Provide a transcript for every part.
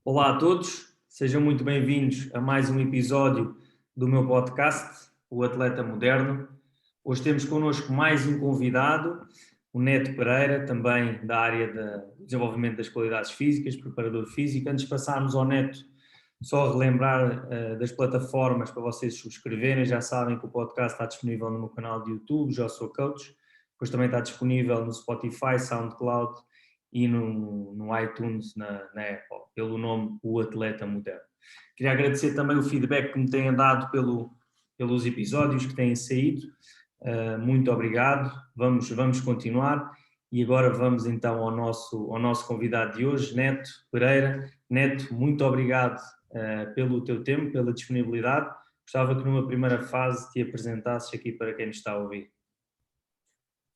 Olá a todos, sejam muito bem-vindos a mais um episódio do meu podcast, O Atleta Moderno. Hoje temos connosco mais um convidado, o Neto Pereira, também da área de desenvolvimento das qualidades físicas, preparador físico. Antes de passarmos ao Neto, só relembrar das plataformas para vocês subscreverem. Já sabem que o podcast está disponível no meu canal de YouTube, Já Sou Coach. Depois também está disponível no Spotify, SoundCloud e no iTunes, na Apple, pelo nome O Atleta Moderno. Queria agradecer também o feedback que me têm dado pelos episódios que têm saído. Muito obrigado. Vamos continuar. E agora vamos então ao nosso convidado de hoje, Neto Pereira. Neto, muito obrigado pelo teu tempo, pela disponibilidade. Gostava que numa primeira fase te apresentasses aqui para quem nos está a ouvir.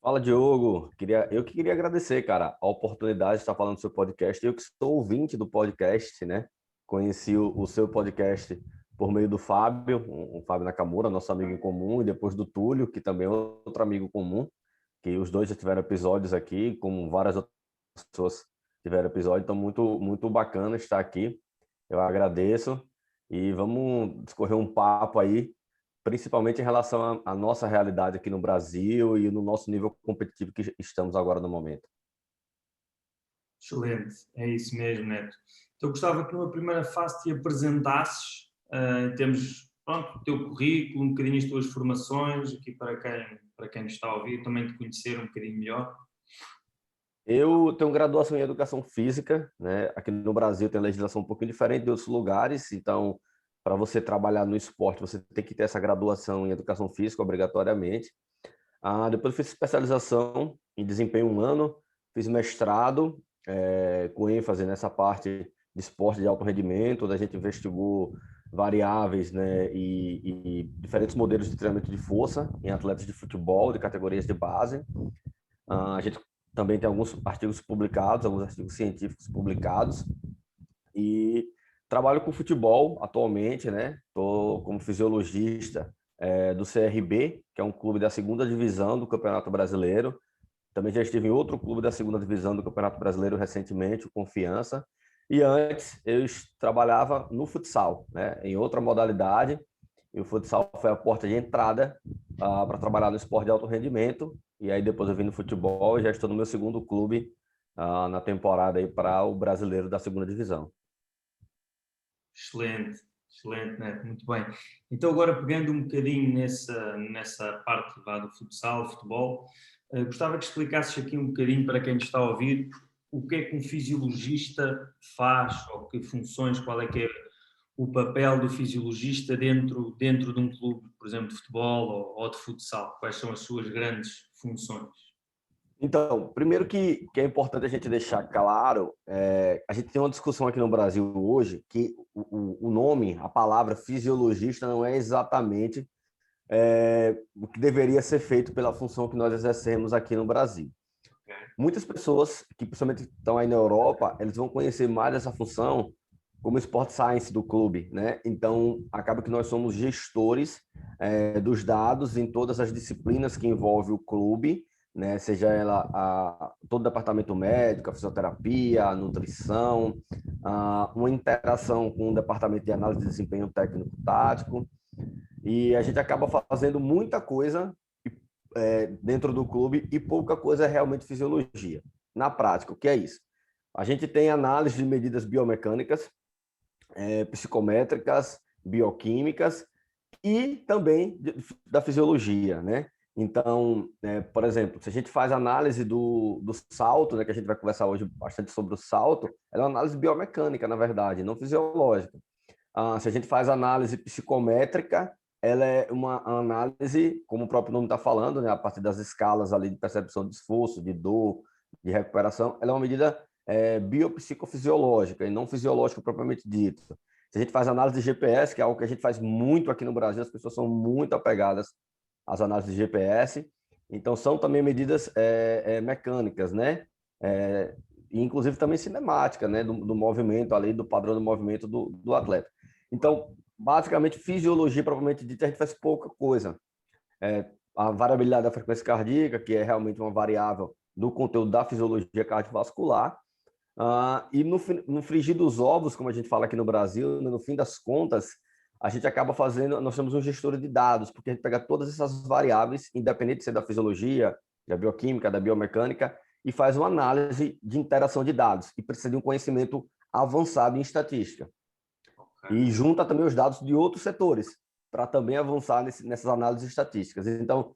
Fala, Diogo. Eu que queria agradecer, cara, a oportunidade de estar falando do seu podcast. Eu que sou ouvinte do podcast, né? Conheci o seu podcast por meio do Fábio, o Fábio Nakamura, nosso amigo em comum, e depois do Túlio, que também é outro amigo comum, que os dois já tiveram episódios aqui, como várias outras pessoas tiveram episódio. Então, muito bacana estar aqui. Eu agradeço e vamos discorrer um papo aí, principalmente em relação à nossa realidade aqui no Brasil e no nosso nível competitivo que estamos agora no momento. Excelente, é isso mesmo, Neto. Então gostava que numa primeira fase te apresentasses, em termos, pronto, o teu currículo, um bocadinho as tuas formações, aqui para quem nos está a ouvir, também te conhecer um bocadinho melhor. Eu tenho graduação em Educação Física, né? Aqui no Brasil tem legislação um pouquinho diferente de outros lugares, então, para você trabalhar no esporte, você tem que ter essa graduação em Educação Física, obrigatoriamente. Depois fiz especialização em desempenho humano, fiz mestrado com ênfase nessa parte de esporte de alto rendimento, onde a gente investigou variáveis, né, e diferentes modelos de treinamento de força em atletas de futebol, de categorias de base. A gente também tem alguns artigos publicados, alguns artigos científicos publicados, e trabalho com futebol atualmente, né? Estou como fisiologista do CRB, que é um clube da segunda divisão do Campeonato Brasileiro. Também já estive em outro clube da segunda divisão do Campeonato Brasileiro recentemente, o Confiança. E antes eu trabalhava no futsal, né? Em outra modalidade. E o futsal foi a porta de entrada para trabalhar no esporte de alto rendimento. E aí depois eu vim no futebol e já estou no meu segundo clube na temporada aí para o Brasileiro da segunda divisão. Excelente, excelente, Neto, muito bem. Então agora pegando um bocadinho nessa parte do futsal, futebol, gostava que explicasses aqui um bocadinho para quem nos está a ouvir o que é que um fisiologista faz, ou que funções, qual é que é o papel do fisiologista dentro de um clube, por exemplo, de futebol ou de futsal? Quais são as suas grandes funções? Então, primeiro que é importante a gente deixar claro, a gente tem uma discussão aqui no Brasil hoje que o nome, a palavra fisiologista não é exatamente o que deveria ser feito pela função que nós exercemos aqui no Brasil. Muitas pessoas que principalmente estão aí na Europa, eles vão conhecer mais essa função como Sport Science do clube, né? Então, acaba que nós somos gestores dos dados em todas as disciplinas que envolvem o clube, né? Seja ela todo o departamento médico, a fisioterapia, a nutrição, uma interação com o departamento de análise de desempenho técnico-tático, e a gente acaba fazendo muita coisa dentro do clube e pouca coisa é realmente fisiologia. Na prática, o que é isso? A gente tem análise de medidas biomecânicas, psicométricas, bioquímicas e também da fisiologia, né? Então, por exemplo, se a gente faz análise do salto, né, que a gente vai conversar hoje bastante sobre o salto, ela é uma análise biomecânica, na verdade, não fisiológica. Se a gente faz análise psicométrica, ela é uma análise, como o próprio nome está falando, né, a partir das escalas ali de percepção de esforço, de dor, de recuperação, ela é uma medida biopsicofisiológica e não fisiológica propriamente dita. Se a gente faz análise de GPS, que é algo que a gente faz muito aqui no Brasil, as pessoas são muito apegadas às análises de GPS, então são também medidas mecânicas, né? E inclusive também cinemática, né? Do movimento ali, do padrão do movimento do atleta. Então, basicamente, fisiologia propriamente dita, a gente faz pouca coisa. A variabilidade da frequência cardíaca, que é realmente uma variável do conteúdo da fisiologia cardiovascular, E no frigir dos ovos, como a gente fala aqui no Brasil, no fim das contas, a gente acaba fazendo, nós temos um gestor de dados, porque a gente pega todas essas variáveis, independente de ser da fisiologia, da bioquímica, da biomecânica, e faz uma análise de interação de dados, e precisa de um conhecimento avançado em estatística. Okay. E junta também os dados de outros setores, para também avançar nessas análises estatísticas. Então,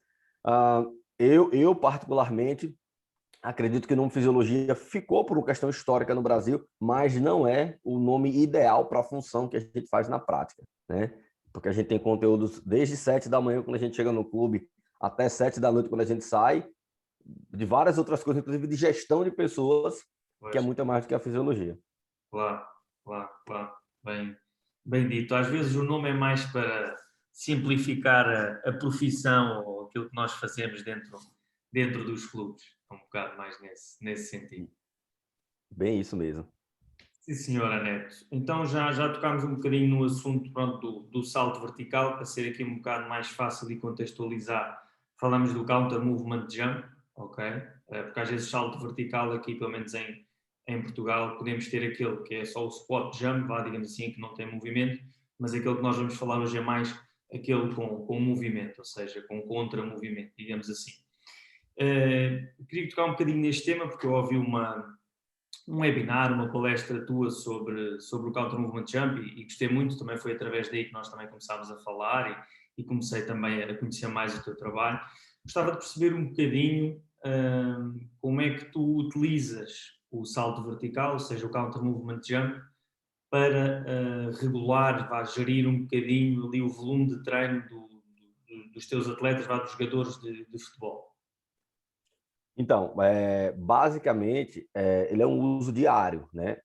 eu particularmente, acredito que o nome fisiologia ficou por uma questão histórica no Brasil, mas não é o nome ideal para a função que a gente faz na prática, né? Porque a gente tem conteúdos desde 7 da manhã, quando a gente chega no clube, até 7 da noite, quando a gente sai, de várias outras coisas, inclusive de gestão de pessoas, que é muito mais do que a fisiologia. Claro. Bem dito. Às vezes o nome é mais para simplificar a profissão ou aquilo que nós fazemos dentro dos clubes. Um bocado mais nesse sentido. Bem isso mesmo. Sim, senhora Neto. Então já tocámos um bocadinho no assunto, pronto, do salto vertical, para ser aqui um bocado mais fácil de contextualizar. Falamos do counter movement jump, ok? Porque às vezes salto vertical aqui, pelo menos em Portugal, podemos ter aquele que é só o spot jump, digamos assim, que não tem movimento, mas aquele que nós vamos falar hoje é mais aquele com movimento, ou seja, com contra-movimento, digamos assim. Queria tocar um bocadinho neste tema, porque eu ouvi um webinar, uma palestra tua sobre o Counter Movement Jump e gostei muito, também foi através daí que nós também começámos a falar e comecei também a conhecer mais o teu trabalho. Gostava de perceber um bocadinho como é que tu utilizas o salto vertical, ou seja, o Counter Movement Jump, para regular, gerir um bocadinho ali o volume de treino dos teus atletas, dos jogadores de futebol. Então, basicamente, ele é um uso diário, né?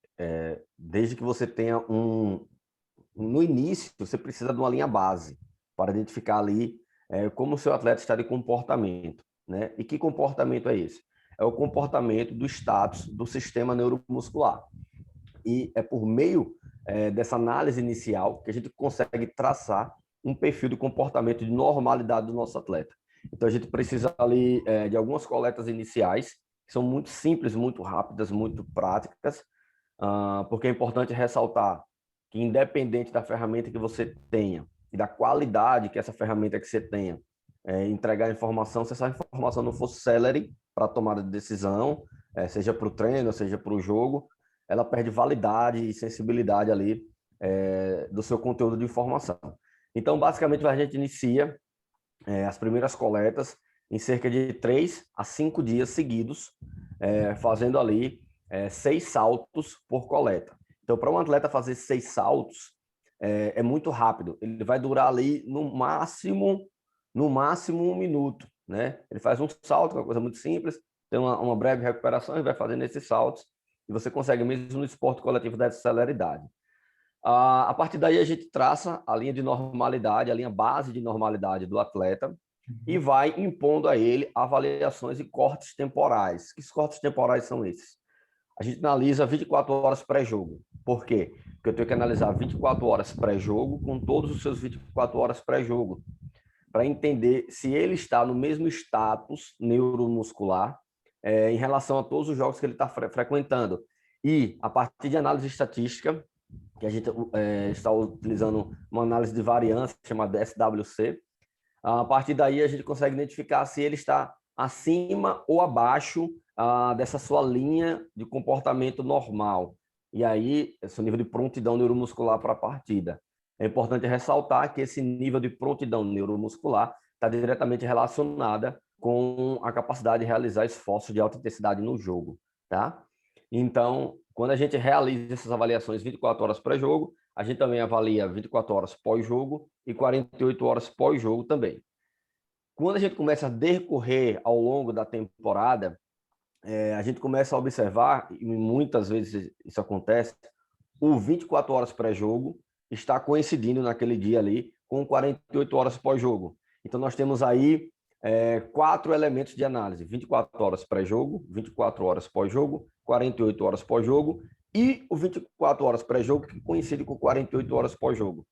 Desde que você tenha no início, você precisa de uma linha base para identificar ali como o seu atleta está de comportamento, né? E que comportamento é esse? É o comportamento do status do sistema neuromuscular. E é por meio dessa análise inicial que a gente consegue traçar um perfil de comportamento de normalidade do nosso atleta. Então, a gente precisa ali de algumas coletas iniciais, que são muito simples, muito rápidas, muito práticas, porque é importante ressaltar que, independente da ferramenta que você tenha e da qualidade que essa ferramenta que você tenha, entregar informação, se essa informação não for célere para a tomada de decisão, seja para o treino, seja para o jogo, ela perde validade e sensibilidade ali do seu conteúdo de informação. Então, basicamente, a gente inicia as primeiras coletas em cerca de 3 a 5 dias seguidos, fazendo ali 6 saltos por coleta. Então, para um atleta fazer 6 saltos, é muito rápido. Ele vai durar ali no máximo 1 minuto, né? Ele faz um salto, que é uma coisa muito simples, tem uma breve recuperação e vai fazendo esses saltos, e você consegue mesmo no esporte coletivo dessa celeridade. A partir daí, a gente traça a linha de normalidade, a linha base de normalidade do atleta e vai impondo a ele avaliações e cortes temporais. Que cortes temporais são esses? A gente analisa 24 horas pré-jogo. Por quê? Porque eu tenho que analisar 24 horas pré-jogo com todos os seus 24 horas pré-jogo, para entender se ele está no mesmo status neuromuscular em relação a todos os jogos que ele está frequentando. E, a partir de análise estatística, que a gente está utilizando uma análise de variância chamada SWC. A partir daí, a gente consegue identificar se ele está acima ou abaixo dessa sua linha de comportamento normal. E aí, esse nível de prontidão neuromuscular para a partida. É importante ressaltar que esse nível de prontidão neuromuscular está diretamente relacionada com a capacidade de realizar esforços de alta intensidade no jogo, tá? Então, quando a gente realiza essas avaliações 24 horas pré-jogo, a gente também avalia 24 horas pós-jogo e 48 horas pós-jogo também. Quando a gente começa a decorrer ao longo da temporada, a gente começa a observar, e muitas vezes isso acontece, o 24 horas pré-jogo está coincidindo naquele dia ali com 48 horas pós-jogo. Então, nós temos aí 4 elementos de análise: 24 horas pré-jogo, 24 horas pós-jogo, 48 horas pós-jogo e o 24 horas pré-jogo, que coincide com 48 horas pós-jogo.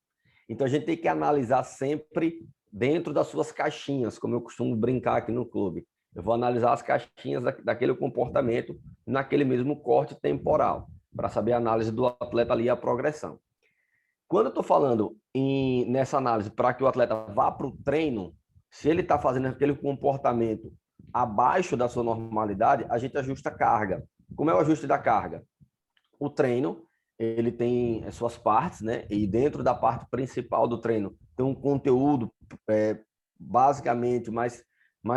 Então, a gente tem que analisar sempre dentro das suas caixinhas, como eu costumo brincar aqui no clube. Eu vou analisar as caixinhas daquele comportamento naquele mesmo corte temporal, para saber a análise do atleta ali, a progressão. Quando eu estou falando nessa análise para que o atleta vá para o treino, se ele está fazendo aquele comportamento abaixo da sua normalidade, a gente ajusta a carga. Como é o ajuste da carga? O treino, ele tem as suas partes, né? E dentro da parte principal do treino tem um conteúdo, basicamente, mais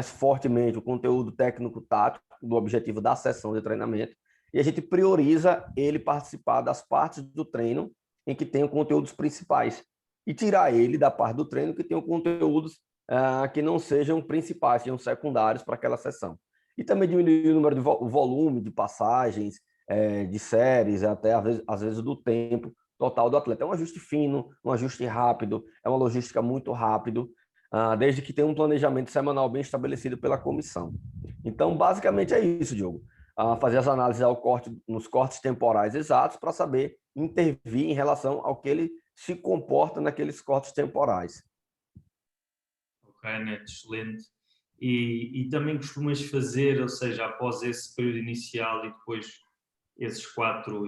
fortemente, o conteúdo técnico-tático do objetivo da sessão de treinamento. E a gente prioriza ele participar das partes do treino em que tem conteúdos principais e tirar ele da parte do treino que tem conteúdos que não sejam principais, sejam secundários para aquela sessão. E também diminuir o número de volume de passagens, de séries, até às vezes do tempo total do atleta. É um ajuste fino, um ajuste rápido, é uma logística muito rápido, desde que tenha um planejamento semanal bem estabelecido pela comissão. Então, basicamente é isso, Diogo. Fazer as análises nos cortes temporais exatos para saber intervir em relação ao que ele se comporta naqueles cortes temporais. Ok, Neto, excelente. E também costumas fazer, ou seja, após esse período inicial e depois esses quatro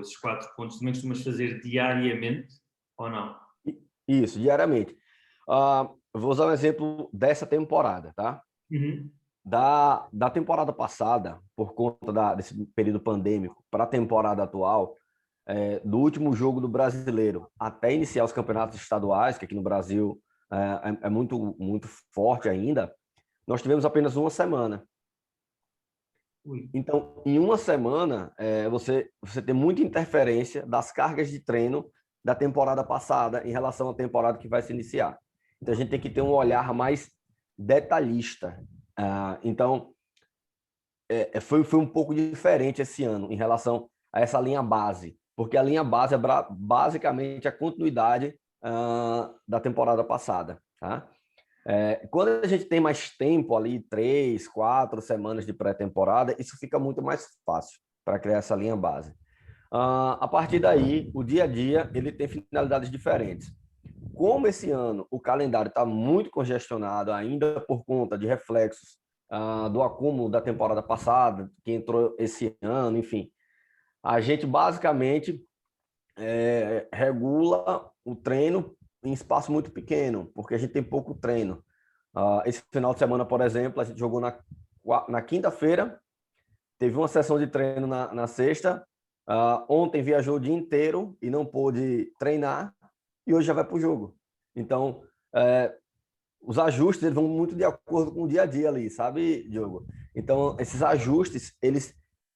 pontos, também costumas fazer diariamente ou não? Isso, diariamente. Vou usar um exemplo dessa temporada, tá? Uhum. Da temporada passada, por conta desse período pandêmico, para a temporada atual, do último jogo do Brasileiro até iniciar os campeonatos estaduais, que aqui no Brasil é muito, muito forte ainda, nós tivemos apenas uma semana. Então, em uma semana, você tem muita interferência das cargas de treino da temporada passada em relação à temporada que vai se iniciar. Então, a gente tem que ter um olhar mais detalhista. Então, foi um pouco diferente esse ano em relação a essa linha base, porque a linha base é basicamente a continuidade da temporada passada. Tá? Quando a gente tem mais tempo ali, 3, 4 semanas de pré-temporada, isso fica muito mais fácil para criar essa linha base. A partir daí, o dia a dia ele tem finalidades diferentes. Como esse ano o calendário está muito congestionado, ainda por conta de reflexos do acúmulo da temporada passada, que entrou esse ano, enfim, a gente basicamente regula o treino em espaço muito pequeno, porque a gente tem pouco treino. Esse final de semana, por exemplo, a gente jogou na quinta-feira, teve uma sessão de treino na sexta, ontem viajou o dia inteiro e não pôde treinar, e hoje já vai para o jogo. Então, os ajustes eles vão muito de acordo com o dia a dia ali, sabe, Diogo? Então, esses ajustes,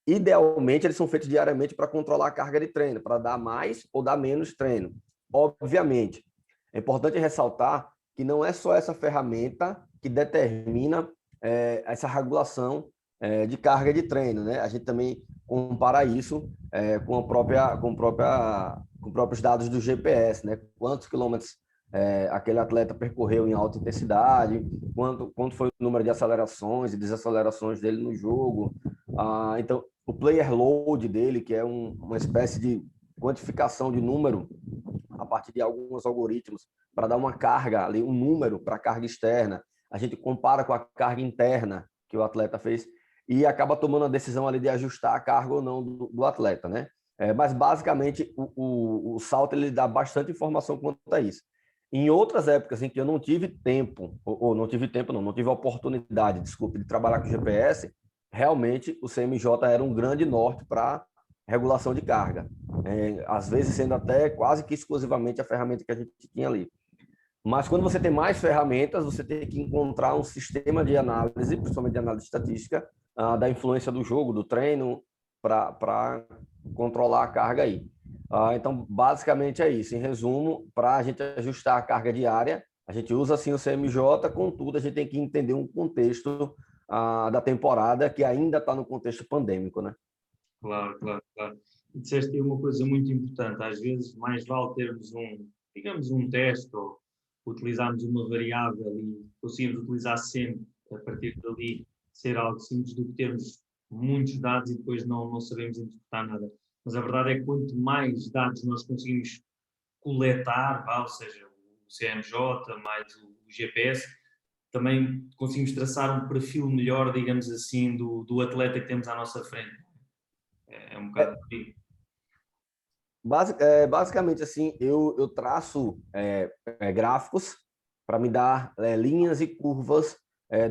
idealmente, eles são feitos diariamente para controlar a carga de treino, para dar mais ou dar menos treino. Obviamente, é importante ressaltar que não é só essa ferramenta que determina essa regulação de carga de treino, né? A gente também compara isso com os próprios dados do GPS, né? Quantos quilômetros aquele atleta percorreu em alta intensidade, quanto foi o número de acelerações e desacelerações dele no jogo. Então, o player load dele, que é uma espécie de quantificação de número a partir de alguns algoritmos para dar uma carga ali, um número para a carga externa. A gente compara com a carga interna que o atleta fez e acaba tomando a decisão ali de ajustar a carga ou não do atleta, né? Mas basicamente o salto ele dá bastante informação quanto a isso. Em outras épocas em que eu não tive tempo, não tive oportunidade, desculpe, de trabalhar com GPS, realmente o CMJ era um grande norte para regulação de carga. Às vezes sendo até quase que exclusivamente a ferramenta que a gente tinha ali. Mas quando você tem mais ferramentas, você tem que encontrar um sistema de análise, principalmente de análise estatística, da influência do jogo, do treino, para controlar a carga aí. Então, basicamente é isso. Em resumo, para a gente ajustar a carga diária, a gente usa assim o CMJ, contudo, a gente tem que entender um contexto da temporada que ainda está no contexto pandêmico, né? Claro, claro, claro. E disseste aí uma coisa muito importante. Às vezes, mais vale termos digamos, um teste ou utilizarmos uma variável e conseguirmos utilizar sempre, a partir dali, ser algo simples do que termos muitos dados e depois não sabemos interpretar nada. Mas a verdade é que quanto mais dados nós conseguimos coletar, ou seja, o CMJ mais o GPS, também conseguimos traçar um perfil melhor, digamos assim, do atleta que temos à nossa frente. É um bocado por aí. Basicamente, assim, eu traço gráficos para me dar linhas e curvas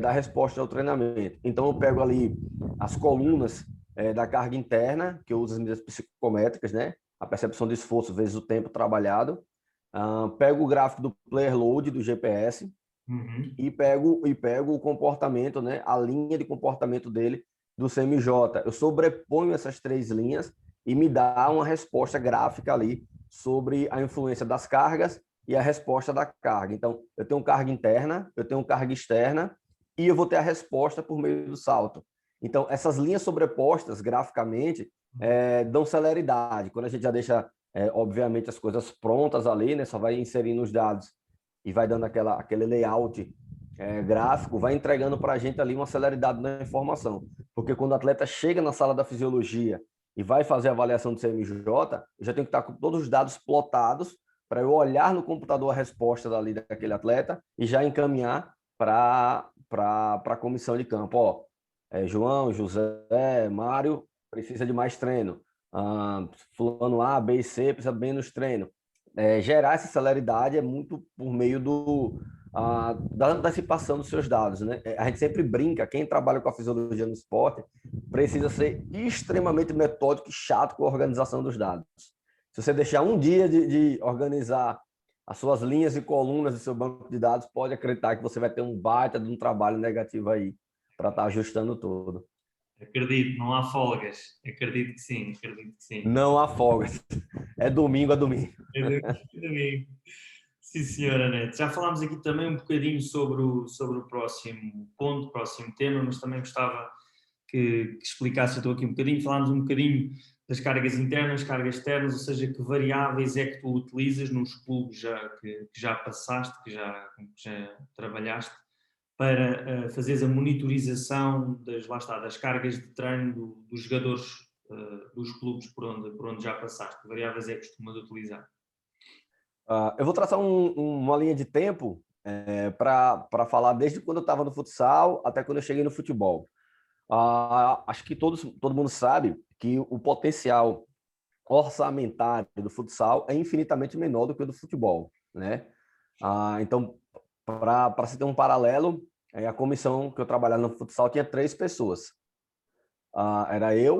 da resposta ao treinamento. Então, eu pego ali as colunas da carga interna, que eu uso as medidas psicométricas, né? A percepção de esforço vezes o tempo trabalhado. Pego o gráfico do player load, do GPS, e pego o comportamento, né? A linha de comportamento dele do CMJ. Eu sobreponho essas três linhas e me dá uma resposta gráfica ali sobre a influência das cargas e a resposta da carga. Então, eu tenho carga interna, eu tenho carga externa e eu vou ter a resposta por meio do salto. Então, essas linhas sobrepostas graficamente dão celeridade. Quando a gente já deixa, obviamente, as coisas prontas ali, né? Só vai inserindo os dados e vai dando aquele layout gráfico, vai entregando para a gente ali uma celeridade na informação. Porque quando o atleta chega na sala da fisiologia e vai fazer a avaliação do CMJ, eu já tenho que estar com todos os dados plotados para eu olhar no computador a resposta dali daquele atleta e já encaminhar para a comissão de campo. Ó, João, José, Mário, precisa de mais treino. Fulano A, B e C precisa de menos treino. Gerar essa celeridade é muito por meio da antecipação dos seus dados, né? A gente sempre brinca, quem trabalha com a fisiologia no esporte precisa ser extremamente metódico e chato com a organização dos dados. Se você deixar um dia de organizar as suas linhas e colunas do seu banco de dados, pode acreditar que você vai ter um baita de um trabalho negativo aí para estar ajustando tudo. Acredito, não há folgas. Acredito que sim, acredito que sim. Não há folgas. É domingo a domingo. É domingo. Sim, senhora Neto. Já falámos aqui também um bocadinho sobre o próximo ponto, próximo tema, mas também gostava que explicasse então aqui um bocadinho. Falámos um bocadinho das cargas internas, cargas externas, ou seja, que variáveis é que tu utilizas nos clubes que já passaste, que já trabalhaste, para fazeres a monitorização das cargas de treino dos jogadores dos clubes por onde já passaste. Que variáveis é que costumas utilizar? Eu vou traçar uma linha de tempo para falar desde quando eu estava no futsal até quando eu cheguei no futebol. Acho que todo mundo sabe que o potencial orçamentário do futsal é infinitamente menor do que o do futebol, né? Então, para se ter um paralelo, a comissão que eu trabalhava no futsal tinha 3 pessoas. Era era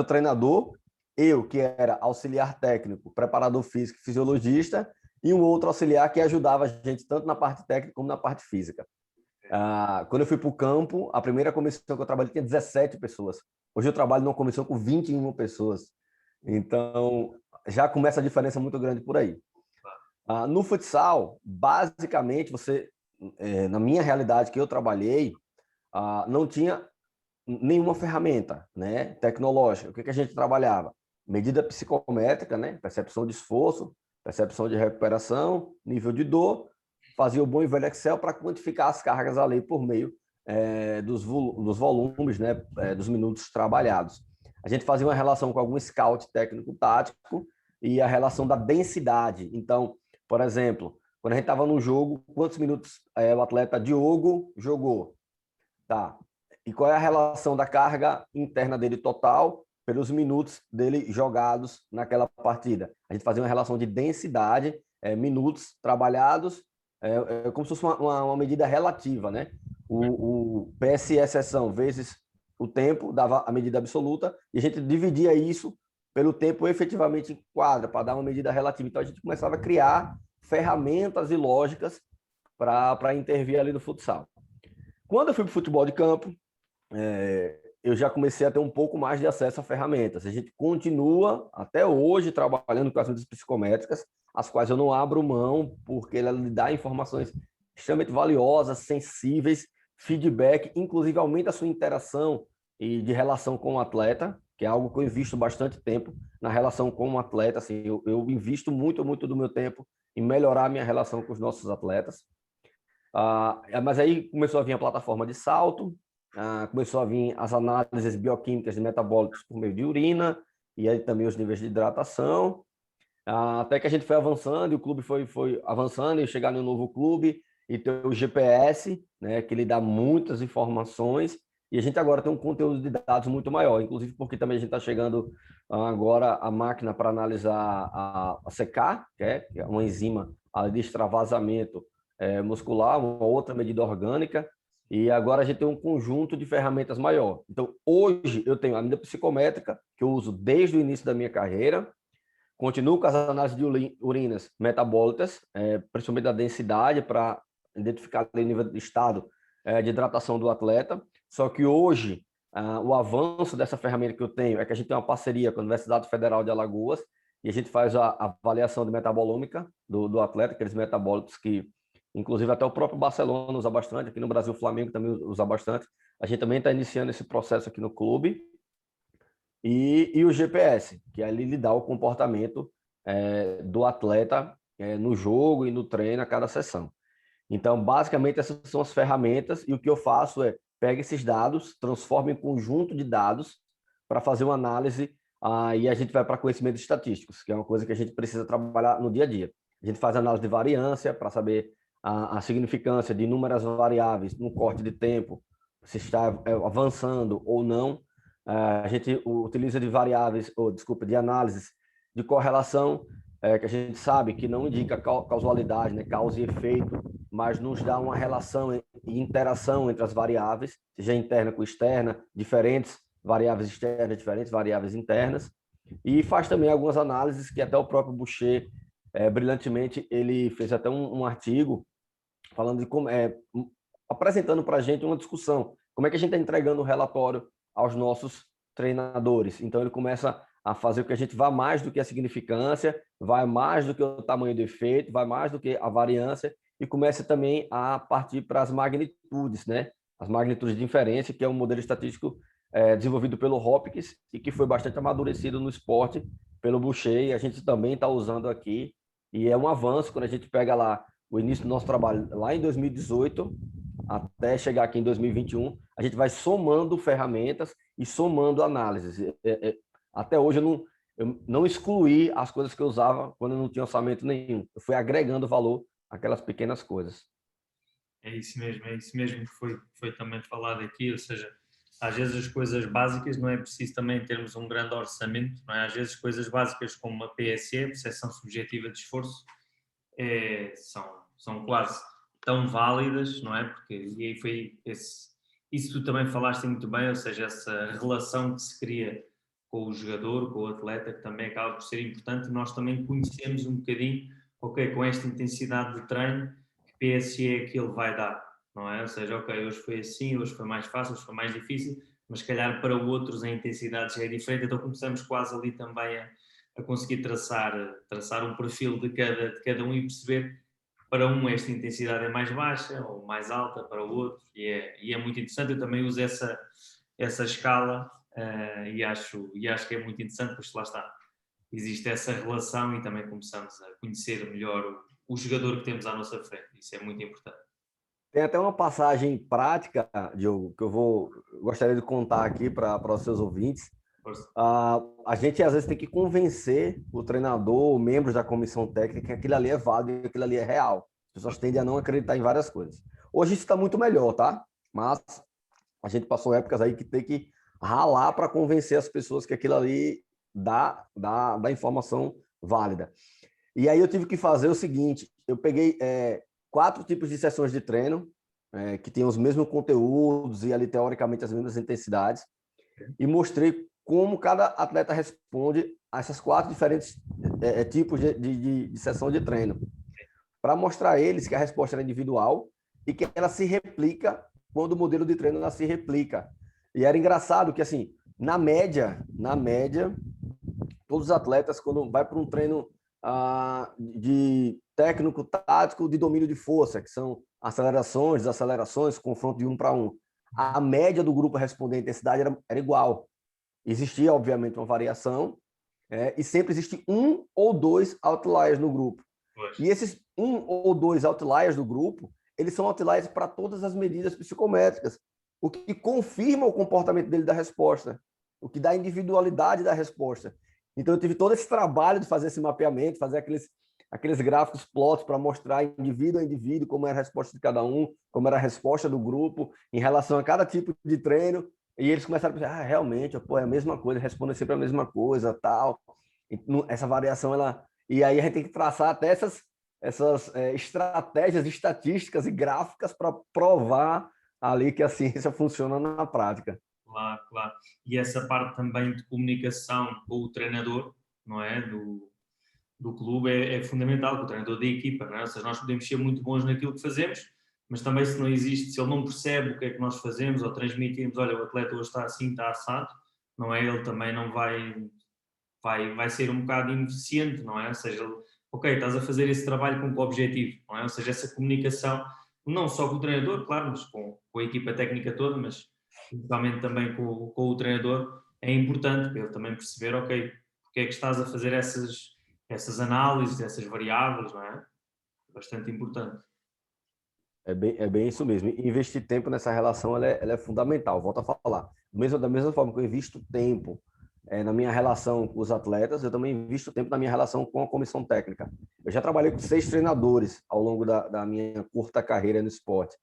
o treinador, eu que era auxiliar técnico, preparador físico, fisiologista, e um outro auxiliar que ajudava a gente tanto na parte técnica como na parte física. Quando eu fui para o campo, a primeira comissão que eu trabalhei tinha 17 pessoas. Hoje eu trabalho numa comissão com 21 pessoas. Então, já começa a diferença muito grande por aí. No futsal, basicamente, na minha realidade que eu trabalhei, não tinha nenhuma ferramenta, né, tecnológica. O que a gente trabalhava? Medida psicométrica, né, percepção de esforço, percepção de recuperação, nível de dor, fazia o bom e velho Excel para quantificar as cargas ali por meio dos volumes, né, dos minutos trabalhados. A gente fazia uma relação com algum scout técnico-tático e a relação da densidade. Então, por exemplo, quando a gente estava no jogo, quantos minutos o atleta Diogo jogou? Tá. E qual é a relação da carga interna dele total pelos minutos dele jogados naquela partida? A gente fazia uma relação de densidade, minutos trabalhados, como se fosse uma medida relativa, né? O PSE sessão vezes o tempo dava a medida absoluta e a gente dividia isso pelo tempo efetivamente em quadra, para dar uma medida relativa. Então, a gente começava a criar ferramentas e lógicas para intervir ali no futsal. Quando eu fui para o futebol de campo, eu já comecei a ter um pouco mais de acesso a ferramentas. A gente continua, até hoje, trabalhando com as medidas psicométricas, as quais eu não abro mão, porque ela lhe dá informações extremamente valiosas, sensíveis, feedback, inclusive aumenta a sua interação e de relação com o atleta, que é algo que eu invisto bastante tempo na relação com o atleta. Assim, eu invisto muito, muito do meu tempo em melhorar a minha relação com os nossos atletas. Mas aí começou a vir a plataforma de salto, começou a vir as análises bioquímicas de metabólicos por meio de urina, e aí também os níveis de hidratação, até que a gente foi avançando, e o clube foi avançando, e chegar no novo clube, e tem o GPS, né, que ele dá muitas informações, e a gente agora tem um conteúdo de dados muito maior, inclusive porque também a gente está chegando agora a máquina para analisar a CK, que é uma enzima de extravasamento muscular, uma outra medida orgânica, e agora a gente tem um conjunto de ferramentas maior. Então, hoje eu tenho a medida psicométrica, que eu uso desde o início da minha carreira, continuo com as análises de urinas metabólicas, principalmente da densidade, para identificar o nível de estado de hidratação do atleta. Só que hoje, o avanço dessa ferramenta que eu tenho é que a gente tem uma parceria com a Universidade Federal de Alagoas e a gente faz a avaliação de metabolômica do atleta, aqueles metabólicos que, inclusive, até o próprio Barcelona usa bastante, aqui no Brasil o Flamengo também usa bastante. A gente também está iniciando esse processo aqui no clube. E o GPS, que ali lhe dá o comportamento do atleta no jogo e no treino a cada sessão. Então, basicamente, essas são as ferramentas, e o que eu faço é pego esses dados, transformo em conjunto de dados para fazer uma análise, e a gente vai para conhecimentos estatísticos, que é uma coisa que a gente precisa trabalhar no dia a dia. A gente faz análise de variância para saber a significância de inúmeras variáveis no corte de tempo, se está avançando ou não. A gente utiliza de variáveis, de análises de correlação, que a gente sabe que não indica causalidade, né, causa e efeito, mas nos dá uma relação e interação entre as variáveis, seja interna com externa, diferentes variáveis externas, diferentes variáveis internas, e faz também algumas análises que até o próprio Boucher, brilhantemente, ele fez até um artigo falando de como, apresentando para a gente uma discussão, como é que a gente está entregando o relatório aos nossos treinadores. Então, ele começa a fazer com que a gente vá mais do que a significância, vai mais do que o tamanho do efeito, vai mais do que a variância, e começa também a partir para as magnitudes, né? As magnitudes de inferência, que é um modelo estatístico desenvolvido pelo Hopkins e que foi bastante amadurecido no esporte pelo Boucher, e a gente também está usando aqui, e é um avanço quando a gente pega lá o início do nosso trabalho, lá em 2018, até chegar aqui em 2021, a gente vai somando ferramentas e somando análises. Até hoje eu não excluí as coisas que eu usava quando eu não tinha orçamento nenhum. Eu fui agregando valor àquelas pequenas coisas. É isso mesmo que foi também falado aqui, ou seja, às vezes as coisas básicas não é preciso também termos um grande orçamento, não é? Às vezes coisas básicas como uma PSE, percepção subjetiva de esforço, são quase tão válidas, não é? Porque e aí foi isso tu também falaste muito bem, ou seja, essa relação que se cria com o jogador, com o atleta, que também acaba por ser importante, e nós também conhecemos um bocadinho, ok, com esta intensidade de treino, que PSE é que ele vai dar, não é? Ou seja, ok, hoje foi assim, hoje foi mais fácil, hoje foi mais difícil, mas se calhar para outros a intensidade já é diferente, então começamos quase ali também a conseguir traçar um perfil de cada um e perceber para um esta intensidade é mais baixa ou mais alta para o outro, e é muito interessante. Eu também uso essa escala e acho que é muito interessante, pois lá está, existe essa relação e também começamos a conhecer melhor o jogador que temos à nossa frente, isso é muito importante. Tem até uma passagem prática, Diogo, que eu gostaria de contar aqui para os seus ouvintes. A gente às vezes tem que convencer o treinador, membros da comissão técnica, que aquilo ali é válido e aquilo ali é real. As pessoas tendem a não acreditar em várias coisas. Hoje isso está muito melhor, tá? Mas a gente passou épocas aí que tem que ralar para convencer as pessoas que aquilo ali dá informação válida. E aí eu tive que fazer o seguinte, eu peguei 4 tipos de sessões de treino, que tem os mesmos conteúdos e ali teoricamente as mesmas intensidades, e mostrei como cada atleta responde a essas 4 diferentes tipos de sessão de treino, para mostrar a eles que a resposta era individual e que ela se replica quando o modelo de treino ela se replica. E era engraçado que, assim, na média, todos os atletas, quando vai para um treino de técnico tático de domínio de força, que são acelerações, desacelerações, confronto de 1 para 1, a média do grupo a responder à intensidade era igual. Existia, obviamente, uma variação, e sempre existe 1 ou 2 outliers no grupo. E esses 1 ou 2 outliers do grupo, eles são outliers para todas as medidas psicométricas, o que confirma o comportamento dele da resposta, o que dá a individualidade da resposta. Então, eu tive todo esse trabalho de fazer esse mapeamento, fazer aqueles gráficos plots para mostrar indivíduo a indivíduo como era a resposta de cada um, como era a resposta do grupo em relação a cada tipo de treino. E eles começaram a pensar, realmente, pô, é a mesma coisa, respondem sempre a mesma coisa, tal. E essa variação, ela... E aí a gente tem que traçar até essas estratégias estatísticas e gráficas para provar ali que a ciência funciona na prática. Claro, claro. E essa parte também de comunicação com o treinador, não é? Do clube é fundamental, com o treinador da equipa, não é? Ou seja, nós podemos ser muito bons naquilo que fazemos, mas também se não existe, se ele não percebe o que é que nós fazemos ou transmitimos, olha, o atleta hoje está assim, está assado, não é? Ele também não vai ser um bocado ineficiente, não é? Ou seja, ok, estás a fazer esse trabalho com que objetivo, não é? Ou seja, essa comunicação, não só com o treinador, claro, mas com a equipa técnica toda, mas principalmente também com o treinador, é importante para ele também perceber, ok, porque é que estás a fazer essas análises, essas variáveis, não é? Bastante importante. É bem isso mesmo. Investir tempo nessa relação ela é fundamental. Volto a falar. Da mesma forma que eu invisto tempo na minha relação com os atletas, eu também invisto tempo na minha relação com a comissão técnica. Eu já trabalhei com 6 treinadores ao longo da minha curta carreira no esporte.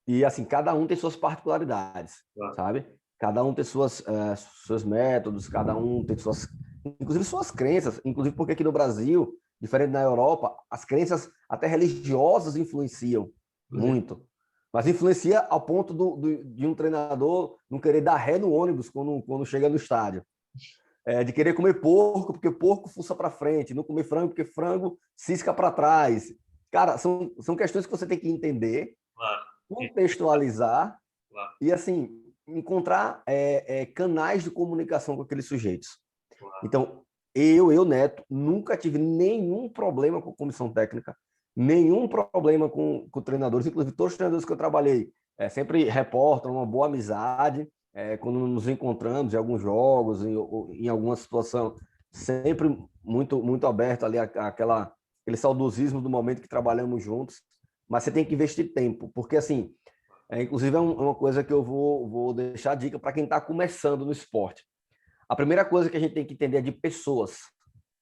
E assim, cada um tem suas particularidades, Claro. sabe? Cada um tem seus métodos, cada um tem inclusive suas crenças. Inclusive porque aqui no Brasil, diferente da Europa, as crenças até religiosas influenciam muito. Mas influencia ao ponto de um treinador não querer dar ré no ônibus quando chega no estádio. De querer comer porco, porque porco fuça para frente, não comer frango, porque frango cisca para trás. Cara, são questões que você tem que entender, Claro. contextualizar, Claro. e, assim, encontrar canais de comunicação com aqueles sujeitos. Claro. Então, eu, Neto, nunca tive nenhum problema com a comissão técnica, nenhum problema com treinadores, inclusive todos os treinadores que eu trabalhei sempre reportam uma boa amizade, quando nos encontramos em alguns jogos, em alguma situação, sempre muito, muito aberto ali aquele saudosismo do momento que trabalhamos juntos, mas você tem que investir tempo, porque assim, inclusive é uma coisa que eu vou deixar a dica para quem está começando no esporte. A primeira coisa que a gente tem que entender é de pessoas,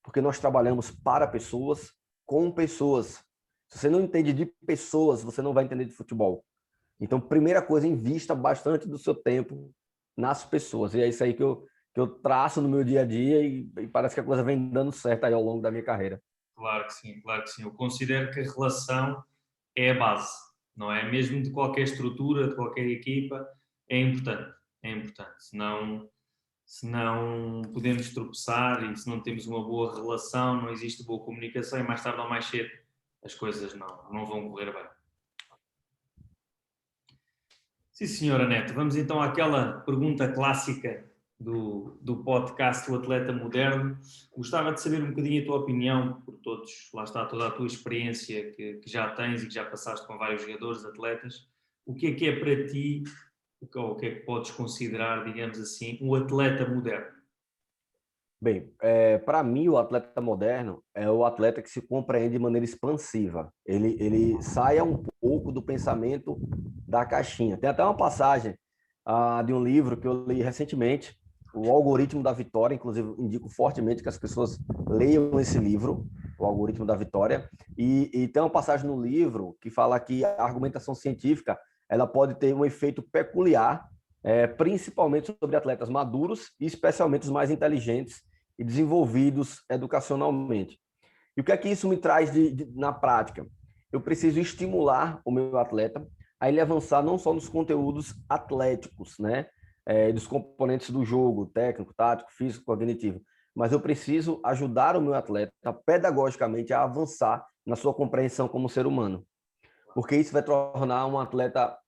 porque nós trabalhamos para pessoas, com pessoas. Se você não entende de pessoas, você não vai entender de futebol. Então, primeira coisa, invista bastante do seu tempo nas pessoas. E é isso aí que eu traço no meu dia a dia e parece que a coisa vem dando certo aí ao longo da minha carreira. Claro que sim, claro que sim. Eu considero que a relação é a base, não é? Mesmo de qualquer estrutura, de qualquer equipa, é importante. É importante. Se não podemos tropeçar e se não temos uma boa relação, não existe boa comunicação e mais tarde ou mais cedo as coisas não vão correr bem. Sim, senhora Neto. Vamos então àquela pergunta clássica do podcast O Atleta Moderno. Gostava de saber um bocadinho a tua opinião, por todos, lá está toda a tua experiência que já tens e que já passaste com vários jogadores, atletas. O que é para ti, o que é que podes considerar, digamos assim, um atleta moderno? Bem, para mim, o atleta moderno é o atleta que se compreende de maneira expansiva. Ele saia um pouco do pensamento da caixinha. Tem até uma passagem de um livro que eu li recentemente, O Algoritmo da Vitória. Inclusive, indico fortemente que as pessoas leiam esse livro, O Algoritmo da Vitória. E tem uma passagem no livro que fala que a argumentação científica ela pode ter um efeito peculiar, principalmente sobre atletas maduros e especialmente os mais inteligentes e desenvolvidos educacionalmente. E o que é que isso me traz na prática? Eu preciso estimular o meu atleta a ele avançar não só nos conteúdos atléticos, né? Dos componentes do jogo, técnico, tático, físico, cognitivo, mas eu preciso ajudar o meu atleta pedagogicamente a avançar na sua compreensão como ser humano, porque isso vai tornar um atleta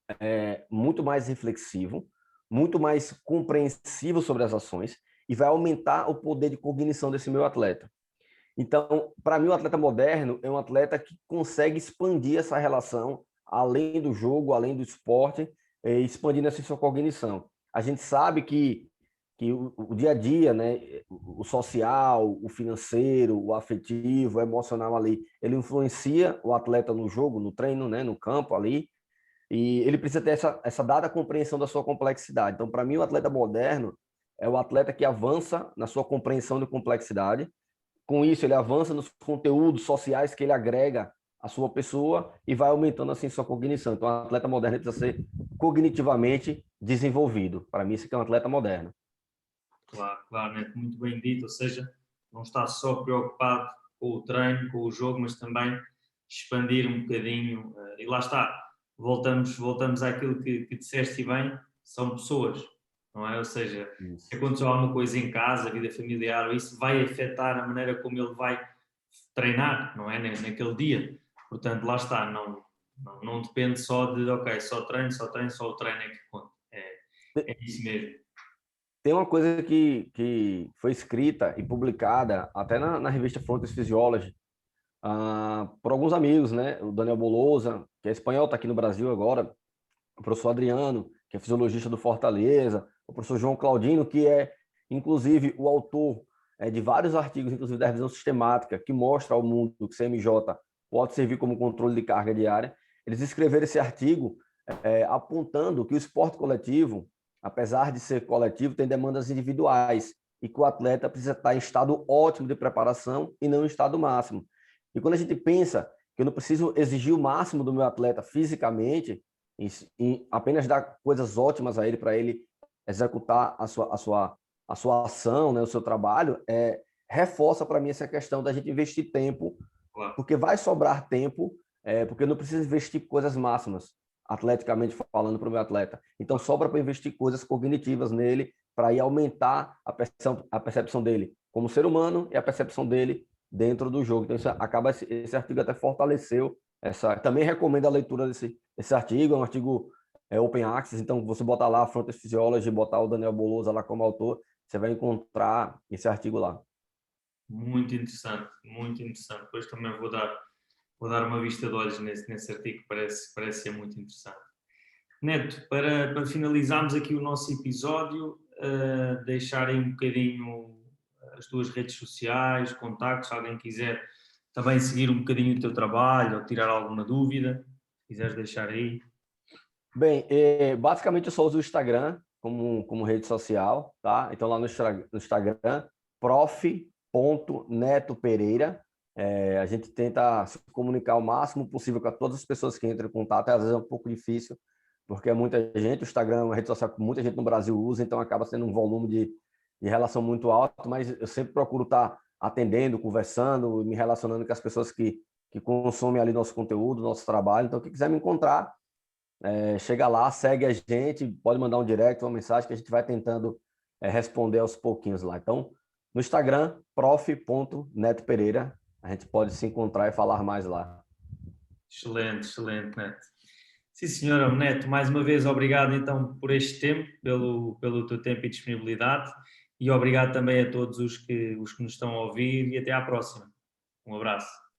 muito mais reflexivo, muito mais compreensivo sobre as ações e vai aumentar o poder de cognição desse meu atleta. Então, para mim, o atleta moderno é um atleta que consegue expandir essa relação além do jogo, além do esporte, expandindo essa sua cognição. A gente sabe que o dia a dia, né, o social, o financeiro, o afetivo, o emocional ali, ele influencia o atleta no jogo, no treino, né, no campo ali, e ele precisa ter essa dada compreensão da sua complexidade. Então, para mim, o atleta moderno é o atleta que avança na sua compreensão de complexidade, com isso ele avança nos conteúdos sociais que ele agrega à sua pessoa e vai aumentando assim sua cognição. Então, o atleta moderno precisa ser cognitivamente desenvolvido. Para mim, isso aqui é um atleta moderno. Claro, claro, né? Muito bem dito, ou seja, não está só preocupado com o treino, com o jogo, mas também expandir um bocadinho, e lá está, voltamos àquilo que disseste bem, são pessoas, não é? Ou seja, se aconteceu alguma coisa em casa, a vida familiar, isso vai afetar a maneira como ele vai treinar, não é? Naquele dia. Portanto, lá está, não depende só de, ok, só treino, só o treino é que conta. É isso mesmo. Tem uma coisa que foi escrita e publicada até na revista Frontiers Physiology, por alguns amigos, né? O Daniel Bolosa, que é espanhol, está aqui no Brasil agora, o professor Adriano, que é fisiologista do Fortaleza, o professor João Claudino, que é, inclusive, o autor de vários artigos, inclusive da revisão sistemática, que mostra ao mundo que CMJ pode servir como controle de carga diária. Eles escreveram esse artigo apontando que o esporte coletivo, apesar de ser coletivo, tem demandas individuais e que o atleta precisa estar em estado ótimo de preparação e não em estado máximo. E quando a gente pensa que eu não preciso exigir o máximo do meu atleta fisicamente, em apenas dar coisas ótimas a ele para ele executar a sua ação, né, o seu trabalho, reforça para mim essa questão da gente investir tempo, porque vai sobrar tempo, porque eu não preciso investir coisas máximas, atleticamente falando, para o meu atleta. Então sobra para investir coisas cognitivas nele, para ir aumentar a percepção dele como ser humano e a percepção dele dentro do jogo. Então isso acaba, esse artigo até fortaleceu também recomendo a leitura desse artigo, é um artigo Open Access, então você botar lá a Frontiers Physiology, botar o Daniel Bolosa lá como autor, você vai encontrar esse artigo lá. Muito interessante, muito interessante. Depois também vou dar uma vista de olhos nesse artigo, parece ser muito interessante. Neto, para finalizarmos aqui o nosso episódio, deixar aí um bocadinho as tuas redes sociais, contactos, se alguém quiser também seguir um bocadinho o teu trabalho ou tirar alguma dúvida, se quiseres deixar aí. Bem, basicamente eu só uso o Instagram como rede social, tá? Então lá no Instagram, prof.netopereira, a gente tenta se comunicar o máximo possível com todas as pessoas que entram em contato, às vezes é um pouco difícil, porque é muita gente, o Instagram é uma rede social que muita gente no Brasil usa, então acaba sendo um volume de relação muito alto, mas eu sempre procuro estar atendendo, conversando, me relacionando com as pessoas que consomem ali nosso conteúdo, nosso trabalho. Então, quem quiser me encontrar, chega lá, segue a gente, pode mandar um direct, uma mensagem que a gente vai tentando responder aos pouquinhos lá. Então, no Instagram, prof.netopereira, a gente pode se encontrar e falar mais lá. Excelente, excelente, Neto. Sim, senhora Neto, mais uma vez obrigado então por este tempo, pelo teu tempo e disponibilidade, e obrigado também a todos os que nos estão a ouvir, e até à próxima. Um abraço.